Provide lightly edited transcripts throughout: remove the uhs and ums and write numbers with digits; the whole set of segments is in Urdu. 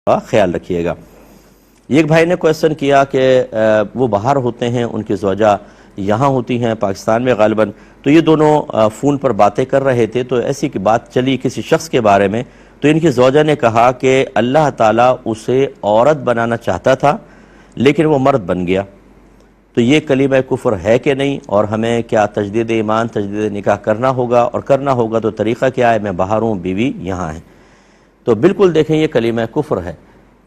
کا خیال رکھیے گا۔ ایک بھائی نے کویسچن کیا کہ وہ باہر ہوتے ہیں، ان کی زوجہ یہاں ہوتی ہیں پاکستان میں غالباً، تو یہ دونوں فون پر باتیں کر رہے تھے، تو ایسی کی بات چلی کسی شخص کے بارے میں، تو ان کی زوجہ نے کہا کہ اللہ تعالیٰ اسے عورت بنانا چاہتا تھا لیکن وہ مرد بن گیا، تو یہ کلمہ کفر ہے کہ نہیں، اور ہمیں کیا تجدید ایمان تجدید نکاح کرنا ہوگا، اور کرنا ہوگا تو طریقہ کیا ہے؟ میں باہر ہوں، بیوی یہاں ہے۔ تو بالکل دیکھیں یہ کلمہ کفر ہے،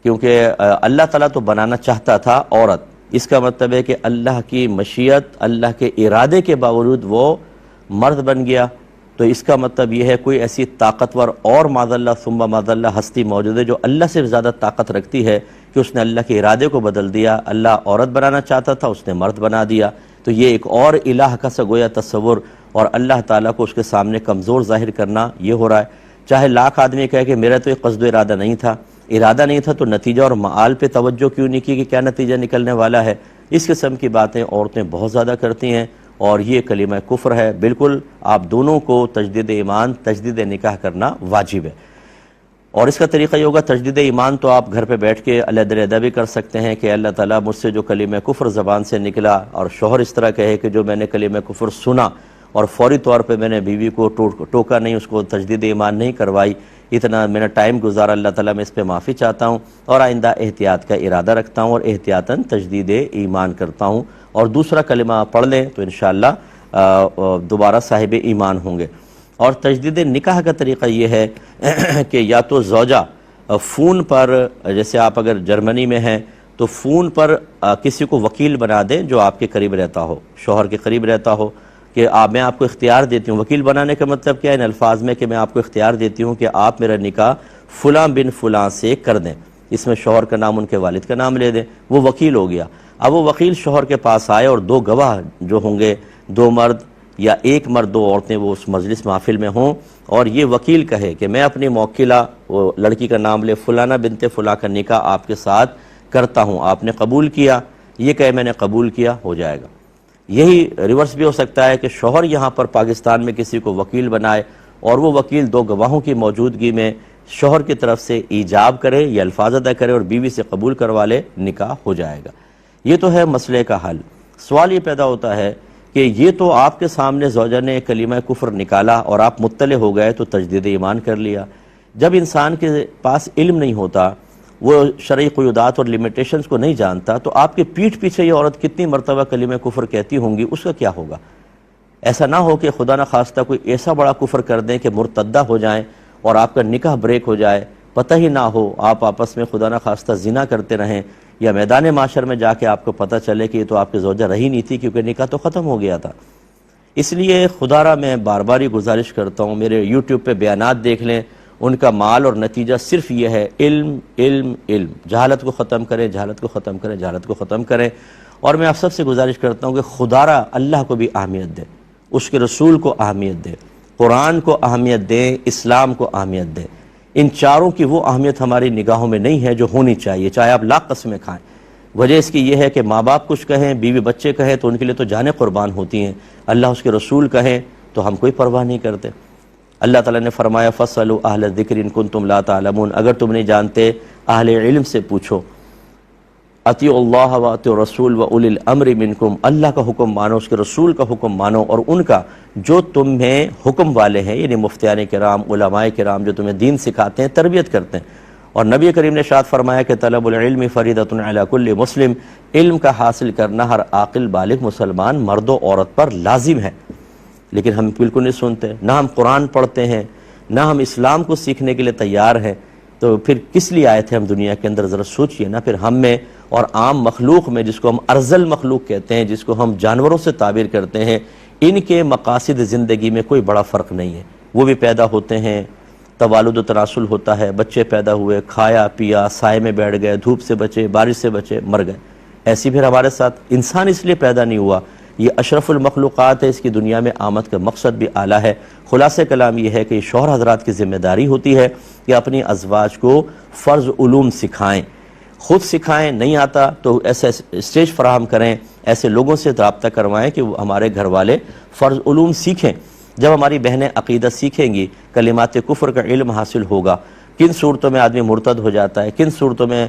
کیونکہ اللہ تعالیٰ تو بنانا چاہتا تھا عورت، اس کا مطلب ہے کہ اللہ کی مشیت، اللہ کے ارادے کے باوجود وہ مرد بن گیا، تو اس کا مطلب یہ ہے کوئی ایسی طاقتور اور معاذ اللہ ثم معاذ اللہ ہستی موجود ہے جو اللہ سے زیادہ طاقت رکھتی ہے کہ اس نے اللہ کے ارادے کو بدل دیا، اللہ عورت بنانا چاہتا تھا اس نے مرد بنا دیا، تو یہ ایک اور الہ کا گویا تصور اور اللہ تعالیٰ کو اس کے سامنے کمزور ظاہر کرنا یہ ہو رہا ہے۔ چاہے لاکھ آدمی کہے کہ میرا تو یہ قصد و ارادہ نہیں تھا تو نتیجہ اور معال پہ توجہ کیوں نہیں کی کہ کیا نتیجہ نکلنے والا ہے؟ اس قسم کی باتیں عورتیں بہت زیادہ کرتی ہیں، اور یہ کلمہ کفر ہے۔ بالکل آپ دونوں کو تجدید ایمان تجدید نکاح کرنا واجب ہے، اور اس کا طریقہ یہ ہوگا تجدید ایمان تو آپ گھر پہ بیٹھ کے علیحدہ بھی کر سکتے ہیں کہ اللہ تعالیٰ مجھ سے جو کلمہ کفر زبان سے نکلا، اور شوہر اس طرح کہے کہ جو میں نے کلمہ کفر سنا اور فوری طور پہ میں نے بیوی کو ٹوکا نہیں، اس کو تجدید ایمان نہیں کروائی، اتنا میں نے ٹائم گزارا، اللہ تعالیٰ میں اس پہ معافی چاہتا ہوں اور آئندہ احتیاط کا ارادہ رکھتا ہوں اور احتیاطاً تجدید ایمان کرتا ہوں، اور دوسرا کلمہ پڑھ لیں تو انشاءاللہ دوبارہ صاحب ایمان ہوں گے۔ اور تجدید نکاح کا طریقہ یہ ہے کہ یا تو زوجہ فون پر، جیسے آپ اگر جرمنی میں ہیں تو فون پر کسی کو وکیل بنا دیں جو آپ کے قریب رہتا ہو، شوہر کے قریب رہتا ہو، کہ میں آپ کو اختیار دیتی ہوں۔ وکیل بنانے کا مطلب کیا ہے ان الفاظ میں؟ کہ میں آپ کو اختیار دیتی ہوں کہ آپ میرا نکاح فلاں بن فلاں سے کر دیں، اس میں شوہر کا نام ان کے والد کا نام لے دیں، وہ وکیل ہو گیا۔ اب وہ وکیل شوہر کے پاس آئے اور دو گواہ جو ہوں گے، دو مرد یا ایک مرد دو عورتیں وہ اس مجلس محفل میں ہوں، اور یہ وکیل کہے کہ میں اپنی موکلہ، وہ لڑکی کا نام لے، فلانہ بنت فلاں کا نکاح آپ کے ساتھ کرتا ہوں، آپ نے قبول کیا، یہ کہے میں نے قبول کیا، ہو جائے گا۔ یہی ریورس بھی ہو سکتا ہے کہ شوہر یہاں پر پاکستان میں کسی کو وکیل بنائے اور وہ وکیل دو گواہوں کی موجودگی میں شوہر کی طرف سے ایجاب کرے یا الفاظ ادا کرے اور بیوی سے قبول کروا لے، نکاح ہو جائے گا۔ یہ تو ہے مسئلے کا حل۔ سوال یہ پیدا ہوتا ہے کہ یہ تو آپ کے سامنے زوجہ نے کلمہ کفر نکالا اور آپ مطلع ہو گئے تو تجدید ایمان کر لیا۔ جب انسان کے پاس علم نہیں ہوتا، وہ شرعی قیودات اور لیمیٹیشنز کو نہیں جانتا، تو آپ کے پیٹھ پیچھے یہ عورت کتنی مرتبہ کلمہ کفر کہتی ہوں گی، اس کا کیا ہوگا؟ ایسا نہ ہو کہ خدا نخواستہ کوئی ایسا بڑا کفر کر دیں کہ مرتدہ ہو جائیں اور آپ کا نکاح بریک ہو جائے، پتہ ہی نہ ہو، آپ آپس میں خدا نخواستہ زنا کرتے رہیں، یا میدان معاشر میں جا کے آپ کو پتہ چلے کہ یہ تو آپ کی زوجہ رہی نہیں تھی کیونکہ نکاح تو ختم ہو گیا تھا۔ اس لیے خدا را میں بار بار یہ گزارش کرتا ہوں، میرے یوٹیوب پہ بیانات دیکھ لیں، ان کا مال اور نتیجہ صرف یہ ہے، علم علم علم، جہالت کو ختم کریں، جہالت کو ختم کریں، جہالت کو ختم کریں۔ اور میں آپ سب سے گزارش کرتا ہوں کہ خدا را اللہ کو بھی اہمیت دیں، اس کے رسول کو اہمیت دیں، قرآن کو اہمیت دیں، اسلام کو اہمیت دیں۔ ان چاروں کی وہ اہمیت ہماری نگاہوں میں نہیں ہے جو ہونی چاہیے، چاہے آپ لاکھ قسمیں کھائیں۔ وجہ اس کی یہ ہے کہ ماں باپ کچھ کہیں، بیوی بچے کہیں تو ان کے لیے تو جانیں قربان ہوتی ہیں، اللہ اس کے رسول کہیں تو ہم کوئی پرواہ نہیں کرتے۔ اللہ تعالیٰ نے فرمایا فَاسْأَلُوا أَهْلَ الذِّكْرِ إِن كُنتُمْ لَا تَعْلَمُونَ، اگر تم نہیں جانتے اہل علم سے پوچھو۔ اطیعوا اللہ وَاطیعوا الرسول وَأُولِي الْأَمْرِ مِنْكُمْ، اللہ کا حکم مانو، اس کے رسول کا حکم مانو، اور ان کا جو تمہیں حکم والے ہیں، یعنی مفتیان کرام، علماء کرام جو تمہیں دین سکھاتے ہیں، تربیت کرتے ہیں۔ اور نبی کریم نے ارشاد فرمایا کہ طلب العلم فریضۃ علی کل مسلم، علم کا حاصل کرنا ہر عاقل بالغ مسلمان مرد و عورت پر لازم ہے، لیکن ہم بالکل نہیں سنتے، نہ ہم قرآن پڑھتے ہیں، نہ ہم اسلام کو سیکھنے کے لیے تیار ہیں، تو پھر کس لیے آئے تھے ہم دنیا کے اندر؟ ذرا سوچئے نا۔ پھر ہم میں اور عام مخلوق میں، جس کو ہم ارذل مخلوق کہتے ہیں، جس کو ہم جانوروں سے تعبیر کرتے ہیں، ان کے مقاصد زندگی میں کوئی بڑا فرق نہیں ہے۔ وہ بھی پیدا ہوتے ہیں، توالد و تناسل ہوتا ہے، بچے پیدا ہوئے، کھایا پیا، سائے میں بیٹھ گئے، دھوپ سے بچے، بارش سے بچے، مر گئے۔ ایسی پھر ہمارے ساتھ انسان اس لیے پیدا نہیں ہوا، یہ اشرف المخلوقات ہے، اس کی دنیا میں آمد کا مقصد بھی اعلیٰ ہے۔ خلاصہ کلام یہ ہے کہ شوہر حضرات کی ذمہ داری ہوتی ہے کہ اپنی ازواج کو فرض علوم سکھائیں، خود سکھائیں، نہیں آتا تو ایسے اسٹیج فراہم کریں، ایسے لوگوں سے رابطہ کروائیں کہ ہمارے گھر والے فرض علوم سیکھیں۔ جب ہماری بہنیں عقیدہ سیکھیں گی، کلمات کفر کا علم حاصل ہوگا، کن صورتوں میں آدمی مرتد ہو جاتا ہے، کن صورتوں میں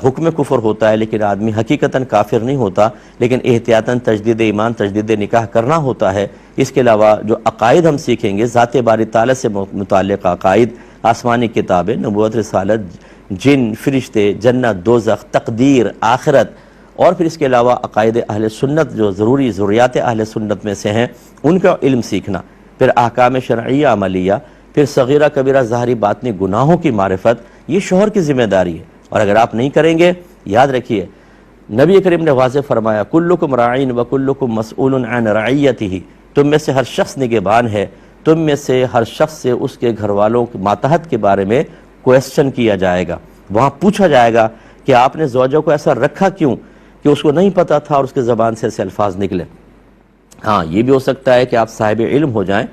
حکم کفر ہوتا ہے لیکن آدمی حقیقتاً کافر نہیں ہوتا، لیکن احتیاطاً تجدید ایمان، تجدید نکاح کرنا ہوتا ہے۔ اس کے علاوہ جو عقائد ہم سیکھیں گے، ذات باری تعالیٰ سے متعلق عقائد، آسمانی کتابیں، نبوت، رسالت، جن، فرشتے، جنت، دوزخ، تقدیر، آخرت، اور پھر اس کے علاوہ عقائد اہل سنت جو ضروری ضروریات اہل سنت میں سے ہیں ان کا علم سیکھنا، پھر احکام شرعیہ عملیہ، پھر صغیرہ کبیرہ ظاہری باطنی گناہوں کی معرفت، یہ شوہر کی ذمہ داری ہے۔ اور اگر آپ نہیں کریں گے، یاد رکھیے نبی کریم نے واضح فرمایا کلکم راعین وکلکم مسئول عن رعیتہ، تم میں سے ہر شخص نگہبان ہے، تم میں سے ہر شخص سے اس کے گھر والوں کے ماتحت کے بارے میں کویسچن کیا جائے گا، وہاں پوچھا جائے گا کہ آپ نے زوجہ کو ایسا رکھا کیوں کہ اس کو نہیں پتا تھا اور اس کے زبان سے ایسے الفاظ نکلے۔ ہاں یہ بھی ہو سکتا ہے کہ آپ صاحب علم ہو جائیں،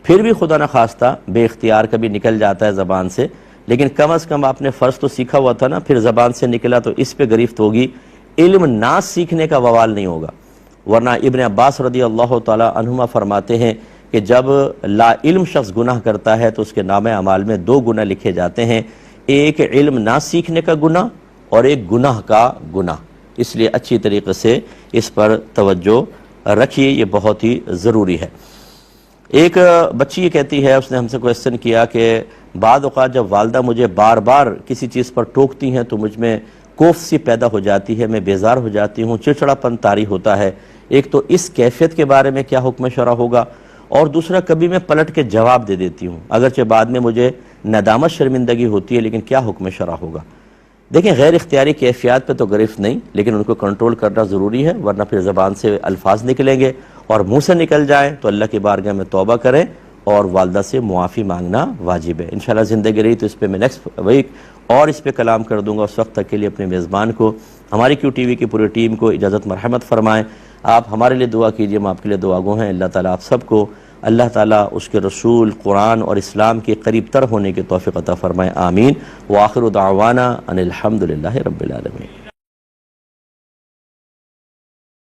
پھر بھی خدا نخواستہ بے اختیار کبھی نکل جاتا ہے زبان سے، لیکن کم از کم آپ نے فرض تو سیکھا ہوا تھا نا، پھر زبان سے نکلا تو اس پہ گرفت ہوگی، علم نہ سیکھنے کا ووال نہیں ہوگا۔ ورنہ ابن عباس رضی اللہ تعالی عنہما فرماتے ہیں کہ جب لا علم شخص گناہ کرتا ہے تو اس کے نامہ اعمال میں 2 گناہ لکھے جاتے ہیں، ایک علم نہ سیکھنے کا گناہ اور ایک گناہ کا گناہ۔ اس لیے اچھی طریقے سے اس پر توجہ رکھیے، یہ بہت ہی ضروری ہے۔ ایک بچی یہ کہتی ہے، اس نے ہم سے کویسچن کیا کہ بعض اوقات جب والدہ مجھے بار بار کسی چیز پر ٹوکتی ہیں تو مجھ میں کوفت سی پیدا ہو جاتی ہے، میں بیزار ہو جاتی ہوں، چڑچڑاپن طاری ہوتا ہے۔ ایک تو اس کیفیت کے بارے میں کیا حکم شرع ہوگا، اور دوسرا کبھی میں پلٹ کے جواب دے دیتی ہوں، اگرچہ بعد میں مجھے ندامت شرمندگی ہوتی ہے، لیکن کیا حکم شرع ہوگا؟ دیکھیں غیر اختیاری کیفیات پہ تو گرفت نہیں، لیکن ان کو کنٹرول کرنا ضروری ہے، ورنہ پھر زبان سے الفاظ نکلیں گے اور منہ سے نکل جائیں تو اللہ کی بارگاہ میں توبہ کریں اور والدہ سے معافی مانگنا واجب ہے۔ انشاءاللہ زندگی رہی تو اس پہ میں نیکسٹ ویک اور اس پہ کلام کر دوں گا۔ اس وقت تک کے لیے اپنے میزبان کو، ہماری کیو ٹی وی کی پوری ٹیم کو اجازت مرحمت فرمائیں۔ آپ ہمارے لیے دعا کیجئے، ہم آپ کے لیے دعا گو ہیں۔ اللہ تعالیٰ آپ سب کو، اللہ تعالیٰ اس کے رسول، قرآن اور اسلام کے قریب تر ہونے کی توفیق عطا فرمائے، آمین۔ وآخر دعوانا ان الحمدللہ رب العالمین۔